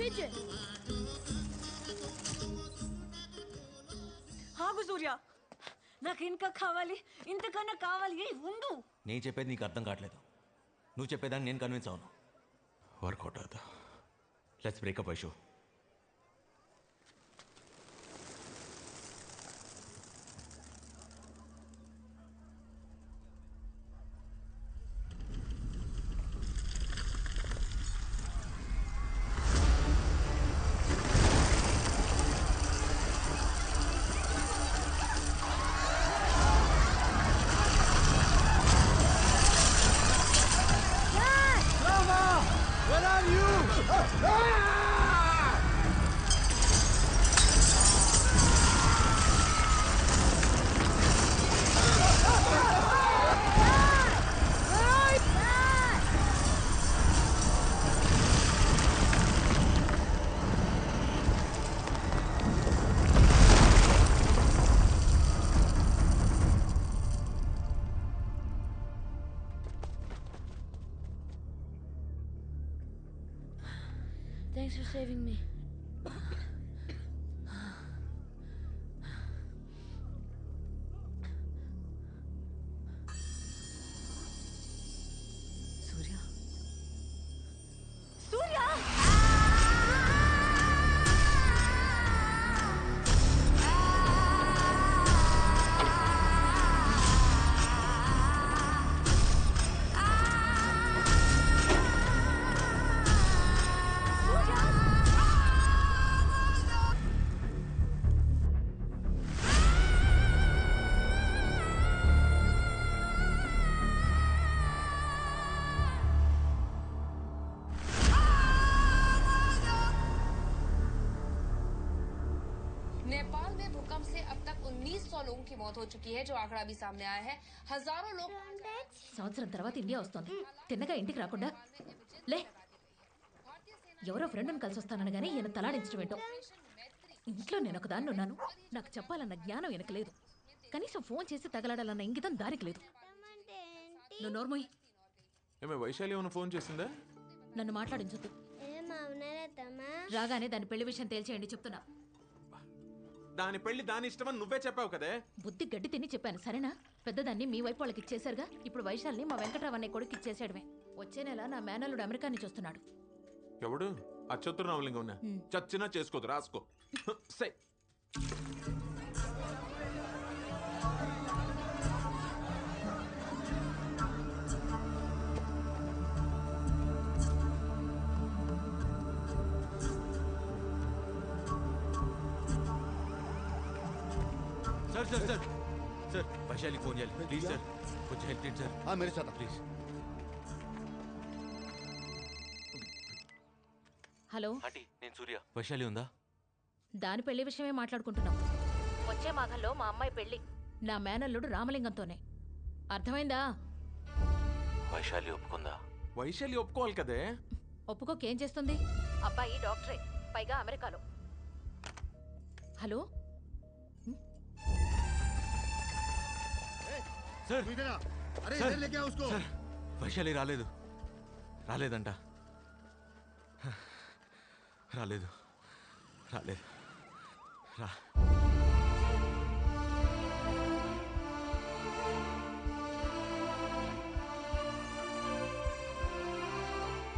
pigeon. ఆగు సూర్య, నాకు ఇంకా కావాలి, ఇంతకన్నా కావాలి. ఉండు. నేను చెప్పేది నీకు అర్థం కావట్లేదు. నువ్వు చెప్పేదాన్ని నేను కన్విన్స్ అవును. వర్కౌట్ అవుతా. Let's breakup Aishu. Thanks for saving me. సూర్య, సూర్య! नेपाल में भूकंप से अब तक 1900 लोगों की मौत हो चुकी है, जो आंकड़ा भी सामने आया है. हजारों लोग సంవత్సరం తర్వాత ఇండియా వస్తోంది. తిన్నగా ఇంటికి రాకుండా లే. ఎవరో ఫ్రెండ్ని కలిసి వస్తానని ఈయన తలాడించడం ఏంటో. ఇంట్లో నేను ఒకదాన్ని ఉన్నాను. నాకు చెప్పాలన్న జ్ఞానం వెనక లేదు. కనీసం ఫోన్ చేసి తగలాడాలన్న ఇంగితం దానికి లేదు. నువ్వు నోర్మోయ్. ఏమే వైశాలి ఏమైనా ఫోన్ చేసిందా? నన్ను మాట్లాడించొద్దు. రాగానే దాని పెళ్లి విషయం తేల్చేయండి చెప్తున్నా. దాని పెళ్లి దాని ఇష్టమని నువ్వే చెప్పావు కదే. బుద్ధి గడ్డి తిని చెప్పాను సరేనా? పెద్దదాన్ని మీ వైపు వాళ్ళకి ఇచ్చేశారుగా. ఇప్పుడు వైశాల్ని మా వెంకట్రావు అనే కొడుకు ఇచ్చేసాడమే. వచ్చే నెల నా మేనల్లుడు అమెరికా నుంచి వస్తున్నాడు. ఎవడు? అచ్చొత్తు రామలింగం ఉన్నా చచ్చినా చేసుకోదు, రాసుకో. సై sir sir sir sir Vaishali phone చేయాలి ప్లీజ్ సార్. కొంచెం హెల్ప్ చేయండి సార్. मेरे साथ ప్లీజ్. హలో ఆంటీ, నేను సూర్య. వైశాలి ఉందా? దాని పెళ్లి విషయమే మాట్లాడుకుంటున్నాం. వచ్చే మాఘంలో మా అమ్మాయి పెళ్లి నా మేనల్లుడు రామలింగంతోనే. అర్థమైందా? వైశాలి ఒప్పుకుందా? వైశాలి ఒప్పుకోవాలి కదే. ఒప్పుకోకేం చేస్తుంది? అబ్బాయి డాక్టరే, పైగా అమెరికాలో. హలో సార్ अरे सर, इधर लेके आओ उसको. సార్ వైశాలి రాలేదంట. రాలేదు రాలేదు రా.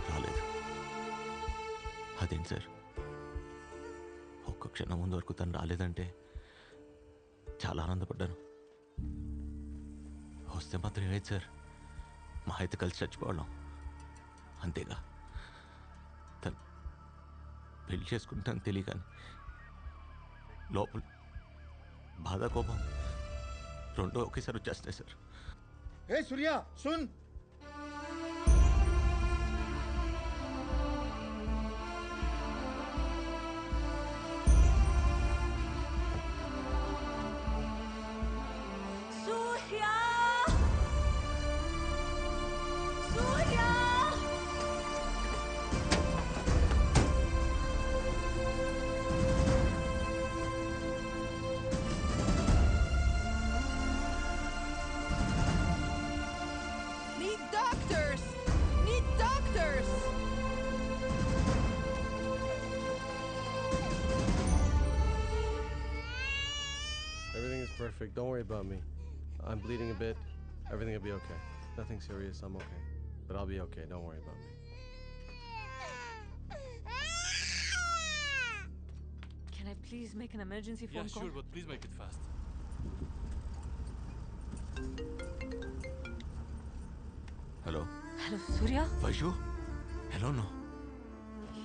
రాలేదు. అదేంటి సార్, ఒక్క క్షణం ముందు వరకు తను రాలేదంటే చాలా ఆనందపడ్డాను. వస్తే మాత్రం ఏమైంది సార్, మా అయితే కలిసి చచ్చిపోవడం అంతేగా. తను పెళ్లి చేసుకుంటాను తెలియగాని లోపల బాధ కోపం రెండో ఒకేసారి వచ్చేస్తున్నాయి sir. A Surya soon. Surya, Surya! Everything's perfect. Don't worry about me. I'm bleeding a bit. Everything will be okay. Nothing serious. I'm okay. But I'll be okay. Don't worry about me. Can I please make an emergency phone call? Sure, but please make it fast. Hello hello Surya, Vaishu hello no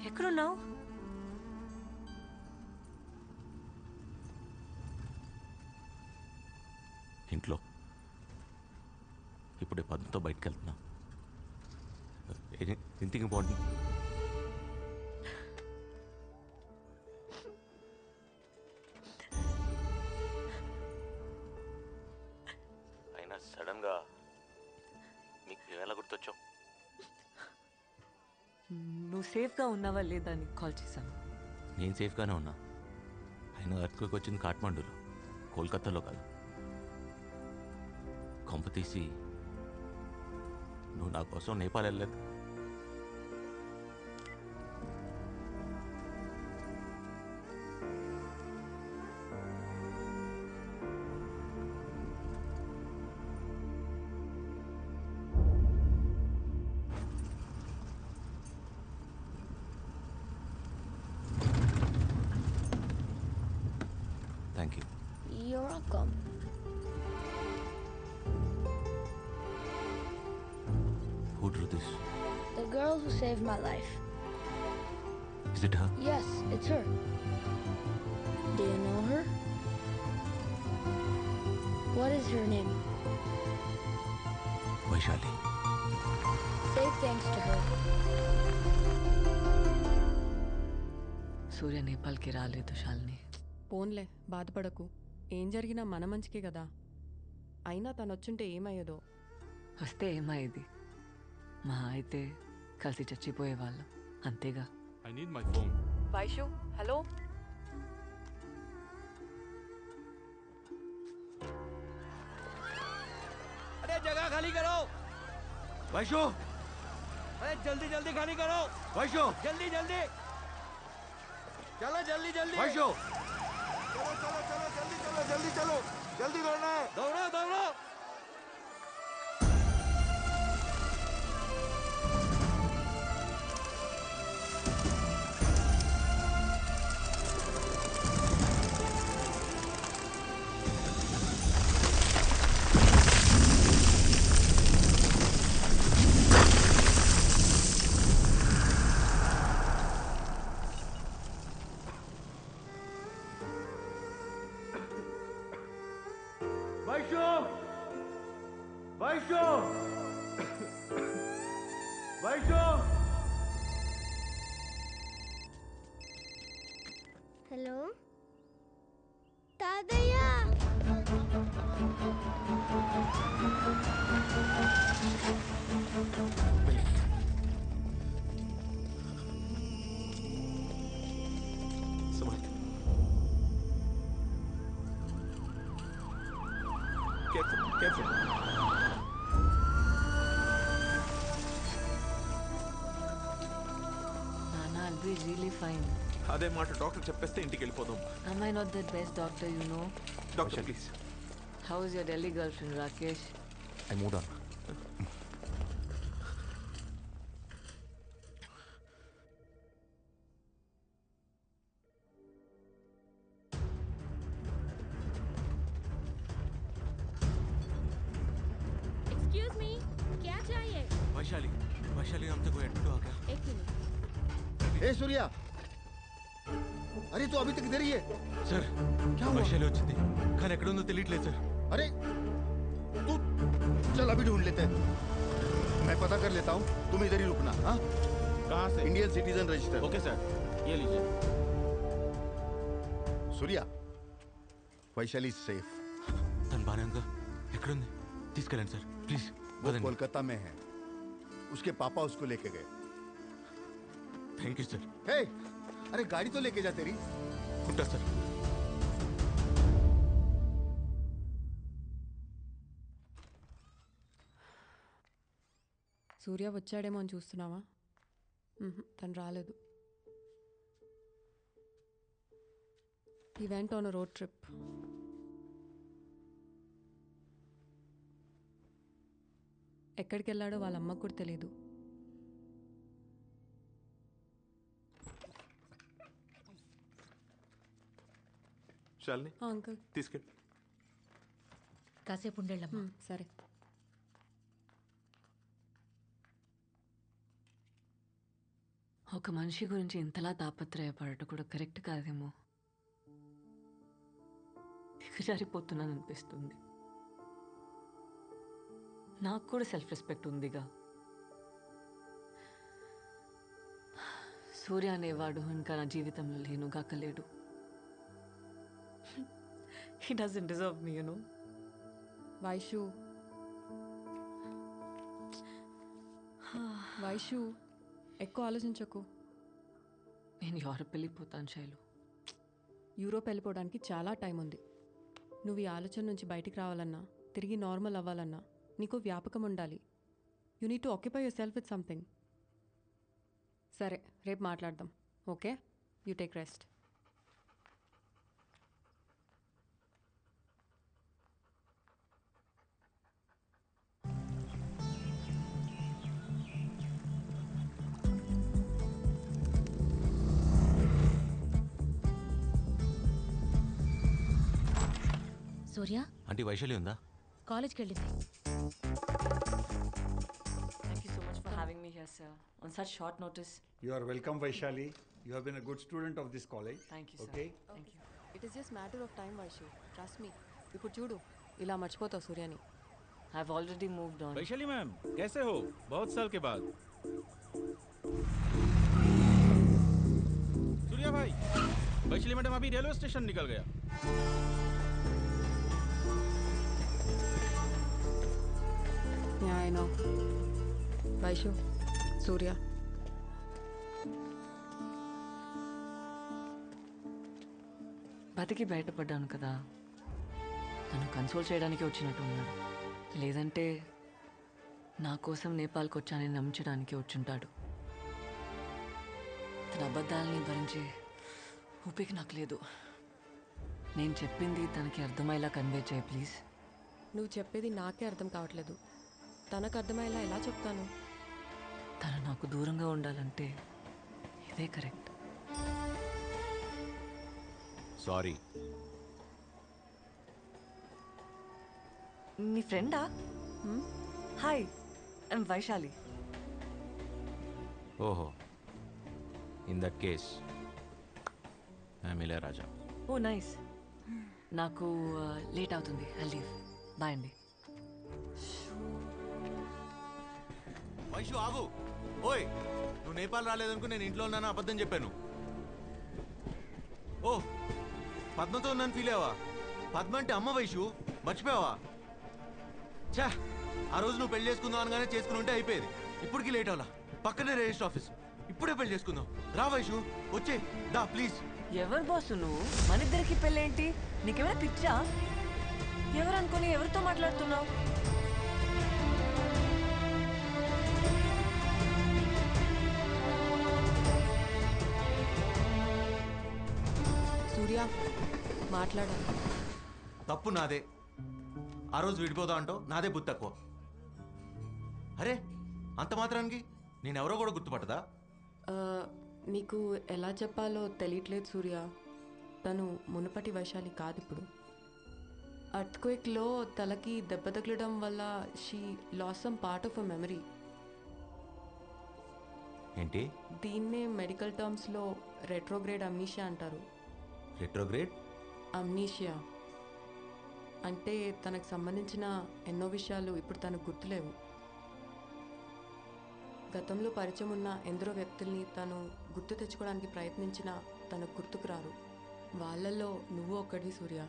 ఎక్కడున్నావు? ఇంట్లో ఇప్పుడే పద్మతో బయటకు వెళ్తున్నా. Anything important? అయినా సడన్గా మీకు ఎలా గుర్తొచ్చావు? నువ్వు సేఫ్గా ఉన్నావా లేదా అని కాల్ చేశాను. నేను సేఫ్గానే ఉన్నా. అయినా ఎర్త్క్వేక్ వచ్చింది కాఠ్మండూలో, కోల్కతాలో కాదు. కొంప తీసి నువ్వు నా కోసం నేపాల్ వెళ్ళలేదు? Thank you. You're welcome. Who drew this? The girl who saved my life. Is it her? Yes, it's her. Do you know her? What is her name? Vaishali. Say thanks to her. సూర్య నేపాల్కి రాలేదు శాలిని. పోన్లే, బాధపడకు. ఏం జరిగినా మన మంచికే కదా. అయినా తను వచ్చుంటే ఏమయ్యేదో. వస్తే ఏమయ్యేది? మా అయితే కలిసి చచ్చిపోయేవాళ్ళం, అంతేగా. I need my phone. Vaishu, hello. अरे जगह खाली करो వైషు, अरे जल्दी जल्दी खाली करो వైషు, जल्दी जल्दी चलो जल्दी जल्दी వైషు. चलो चलो चलो जल्दी चलो जल्दी चलो जल्दी दौड़ना है दौड़ो दौड़ो Vaishu Vaishu Vaishu. Hello? Tadaya! Smart. Careful, careful. Nana, I'll be really fine. అదే మాట డాక్టర్ చెప్పేస్తే ఇంటికి వెళ్ళిపోదాం. Am I not the best doctor you know? Doctor please. How is your Delhi girlfriend, Rakesh? I moved on. Excuse me, क्या चाहिए? వైశాలి, వైశాలి हम तक admit हो गया. एक मिनट. ए सूर्या, अरे तू अभी तक इधर ही है? సార్, क्या हुआ? వైశాలి వచ్చింది కానీ ఎక్కడ ఉందో తెలియట్లేదు సార్. अरे तू चल अभी ढूंढ लेते हैं. मैं पता कर लेता हूँ, तुम इधर ही रुकना. हाँ, कहाँ से? Indian citizen register. Okay sir, ये लीजिए. सूर्या, वैशाली सेफ. తను బాగానే ఉందా? ఎక్కడుంది? తీసుకెళ్ళండి సార్ ప్లీజ్. वो कोलकाता में है. उसके पापा उसको लेके गए. Thank you sir. हे, अरे गाड़ी तो लेके जा तेरी. ఉంటా సార్. సూర్య వచ్చాడేమో అని చూస్తున్నావా? తను రాలేదు. He went on a road trip. ఎక్కడికి వెళ్ళాడో వాళ్ళ అమ్మకు కూడా తెలియదు. శాలిని అంకుల్ తీసుకెళ్ళి. కాసేపు ఉండేళ్ళమ్మా. సరే. ఒక మనిషి గురించి ఇంతలా తాపత్రయపడటం కూడా కరెక్ట్ కాదేమో. దిగజారిపోతున్నాను అనిపిస్తుంది. నాకు కూడా సెల్ఫ్ రెస్పెక్ట్ ఉందిగా. సూర్య అనేవాడు ఇంకా నా జీవితంలో లేనుగాకలేడు. He doesn't deserve me, you know. Vaishu Vaishu ఎక్కువ ఆలోచించకు. నేను యూరోప్ వెళ్ళిపోతాను శైలు. యూరోప్ వెళ్ళిపోవడానికి చాలా టైం ఉంది. నువ్వు ఈ ఆలోచన నుంచి బయటికి రావాలన్నా, తిరిగి నార్మల్ అవ్వాలన్నా నీకు వ్యాపకం ఉండాలి. You need to occupy your self with something. సరే, రేపు మాట్లాడదాం. Okay, you take rest. Surya aunty Vaishali ఉందా? కాలేజ్కి వెళ్ళింది. Thank you so much for having me here, sir. On such short notice. You are welcome, Vaishali. You have been a good student of this college. Thank you, sir. Okay? Thank you. It is just matter of time Vaishu. Trust me. ఇప్పుడు చూడు, ఇలా మర్చిపోతావు సూర్యని. I've already moved on. Vaishali ma'am कैसे हो? बहुत साल के बाद. सूर्या भाई, वैशाली मैडम अभी रेलवे स्टेशन निकल गया. Yeah, I know. వైషు, సూర్య. బతికి బయటపడ్డాను కదా, తను కన్సోల్ చేయడానికి వచ్చినట్టు ఉన్నాడు. లేదంటే నా కోసం నేపాల్కి వచ్చానని నమ్మించడానికి వచ్చుంటాడు. తన అబద్ధాలని భరించే ఊపిక నాకు లేదు. నేను చెప్పింది తనకి అర్థమయ్యేలా కన్వే చేయి ప్లీజ్. నువ్వు చెప్పేది నాకే అర్థం కావట్లేదు. తనకు అర్థమయ్యేలా ఎలా చెప్తాను? తను నాకు దూరంగా ఉండాలంటే ఇదే కరెక్ట్. సారీ. నీ ఫ్రెండా? Hi, I'm Vaishali. ఓహో, in that case I'm Ilaiyaraaja. Oh nice. నాకు లేట్ అవుతుంది, ఐ లీవ్. బాయ్ అండి. వైషు ఆగు. ఓయ్, నువ్వు నేపాల్ రాలేదనుకో నేను ఇంట్లో ఉన్నాను అబద్ధం చెప్పాను. ఓ, పద్మతో ఉన్నాను ఫీల్ అయ్యావా? పద్మ అంటే అమ్మ వైషు, మర్చిపోయావా? చా, ఆ రోజు నువ్వు పెళ్లి చేసుకుందాం అనగానే చేసుకుని ఉంటే అయిపోయేది. ఇప్పటికీ లేట్ అవ్వాలా? పక్కనే రిజిస్టర్ ఆఫీస్. ఇప్పుడే పెళ్లి చేసుకుందాం. రా వైషు, వచ్చే దా ప్లీజ్. ఎవరు బాసు నువ్వు? మన ఇద్దరికి పెళ్ళేంటి? నీకేమైనా పిచ్చా? ఎవరు అనుకుని ఎవరితో మాట్లాడుతున్నావు? సూర్య, మాట్లాడాలి. తప్పు నాదే. ఆ రోజు విడిపోదా అంటావు, నాదే బుద్ధి తక్కువ. అరే, అంత మాత్రానికి నేనెవరో కూడా గుర్తుపట్టదా? నీకు ఎలా చెప్పాలో తెలియట్లేదు సూర్య. తను మునుపటి వైశాలి కాదు ఇప్పుడు. అర్త్క్వేక్లో తలకి దెబ్బ తగలడం వల్ల she loss some part of a memory. ఏంటి? దీన్నే మెడికల్ టర్మ్స్లో రెట్రోగ్రేడ్ అమ్నీషియా అంటారు. రెట్రోగ్రేడ్ అమ్నీషియా అంటే తనకు సంబంధించిన ఎన్నో విషయాలు ఇప్పుడు తనకు గుర్తులేవు. గతంలో పరిచయం ఉన్న ఎందరో వ్యక్తుల్ని తను గుర్తు తెచ్చుకోవడానికి ప్రయత్నించినా తనకు గుర్తుకు రారు. వాళ్ళల్లో నువ్వు ఒక్కడి సూర్య.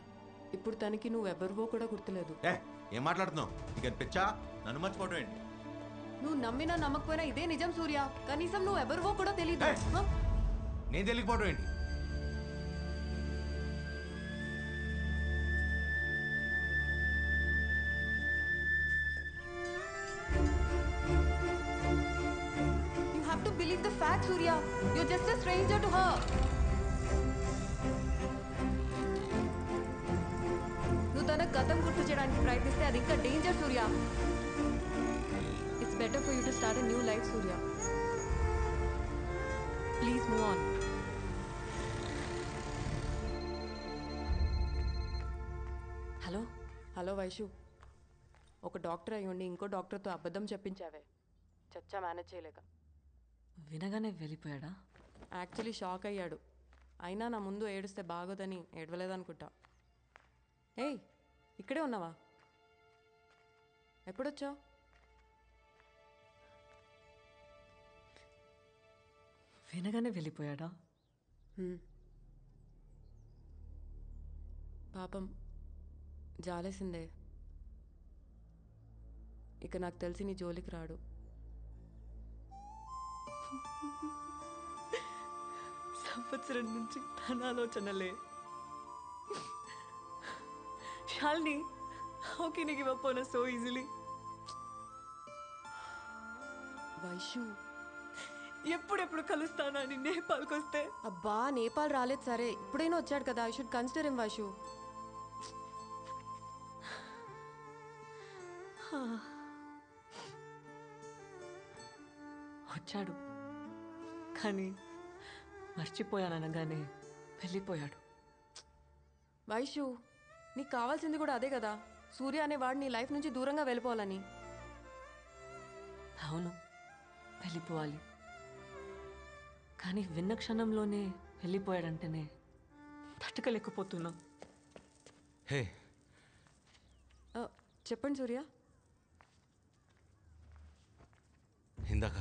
ఇప్పుడు తనకి నువ్వెవరివో కూడా గుర్తులేదు. ఏం మాట్లాడుతున్నావు? ఇక పిచ్చా, నన్ను మర్చిపోవడం ఏంటి? నువ్వు నమ్మినా నమ్మకపోయినా ఇదే నిజం సూర్య. కనీసం నువ్వెవరివో కూడా తెలియదు. నేను తెలియకపోవడం ఏంటి? You have to believe the fact, Surya. You're just a stranger to her. నువ్వు తన గతం గుర్తు చేయడానికి ప్రయత్నిస్తే అది ఇంకా danger Surya. better for you to start a new life, Surya. Please move on. Hello hello Vaishu, ఒక డాక్టర్ అయి ఉండి ఇంకో డాక్టర్తో అబద్ధం చెప్పించావే. చచ్చా మేనేజ్ చేయలేక. వినగానే వెళ్ళిపోయాడా? యాక్చువల్లీ షాక్ అయ్యాడు. అయినా నా ముందు ఏడుస్తే బాగోదని ఏడవలేదనుకుంటా. ఏయ్, ఇక్కడే ఉన్నావా? ఎప్పుడొచ్చావు? వినగానే వెళ్ళిపోయాడా? పాపం, జాలేసిందే. ఇక నాకు తెలిసి నీ జోలికి రాడు. సంవత్సరం నుంచి తన ఆలోచనలే. Shalini, how can you give up on us so easily? Vaishu, ఎప్పుడెప్పుడు కలుస్తానా అని నేపాల్కి వస్తే? అబ్బా, నేపాల్ రాలేదు సరే, ఇప్పుడైనా వచ్చాడు కదా. I should consider him Vaishu. వచ్చాడు, కానీ మర్చిపోయాననగానే వెళ్ళిపోయాడు. వైషు, నీకు కావాల్సింది కూడా అదే కదా, సూర్య అనేవాడు నీ లైఫ్ నుంచి దూరంగా వెళ్ళిపోవాలని. అవును, వెళ్ళిపోవాలి. కానీ విన్న క్షణంలోనే వెళ్ళిపోయాడంటేనే తట్టుకోలేకపోతున్నా. హే, చెప్పండి సూర్య. ఇందాక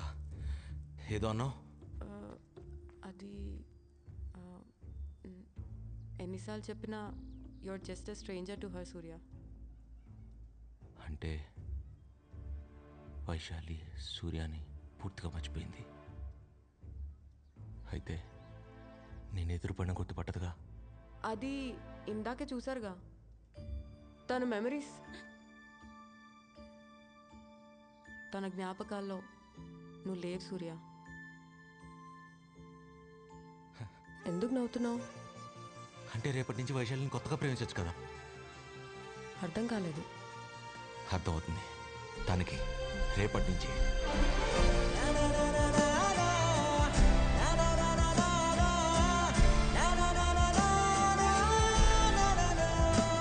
ఏదో అన్నావు. అది ఎన్నిసార్లు చెప్పినా your just a stranger to her Surya. అంటే వైశాలి సూర్యాని పూర్తిగా మర్చిపోయింది. అయితే నేను ఎదురుపడిన గుర్తుపట్టదుగా. అది ఇందాకే చూసారుగా, తన మెమరీస్, తన జ్ఞాపకాల్లో నువ్వు లేవు సూర్య. ఎందుకు నవ్వుతున్నావు? అంటే రేపటి నుంచి వైశాలిని కొత్తగా ప్రేమించవచ్చు కదా. అర్థం కాలేదు. అర్థమవుతుంది తనకి రేపటి నుంచి.